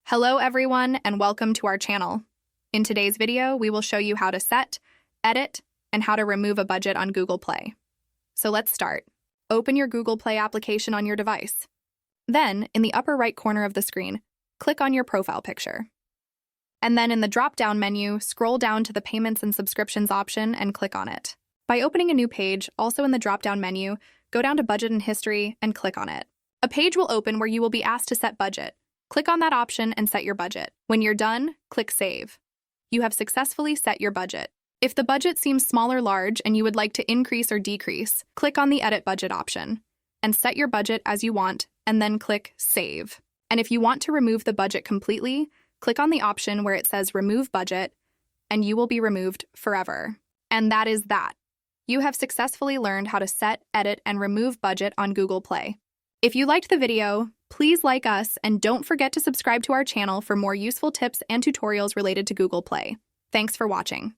Hello everyone and welcome to our channel. In today's video, we will show you how to set, edit, and how to remove a budget on Google Play. So let's start. Open your Google Play application on your device. Then, in the upper right corner of the screen, click on your profile picture. And then in the drop-down menu, scroll down to the Payments and Subscriptions option and click on it. By opening a new page, also in the drop-down menu, go down to Budget and History and click on it. A page will open where you will be asked to set budget. Click on that option and set your budget. When you're done, click Save. You have successfully set your budget. If the budget seems small or large and you would like to increase or decrease, click on the Edit Budget option and set your budget as you want, and then click Save. And if you want to remove the budget completely, click on the option where it says Remove Budget, and you will be removed forever. And that is that. You have successfully learned how to set, edit, and remove budget on Google Play. If you liked the video, please like us and don't forget to subscribe to our channel for more useful tips and tutorials related to Google Play. Thanks for watching.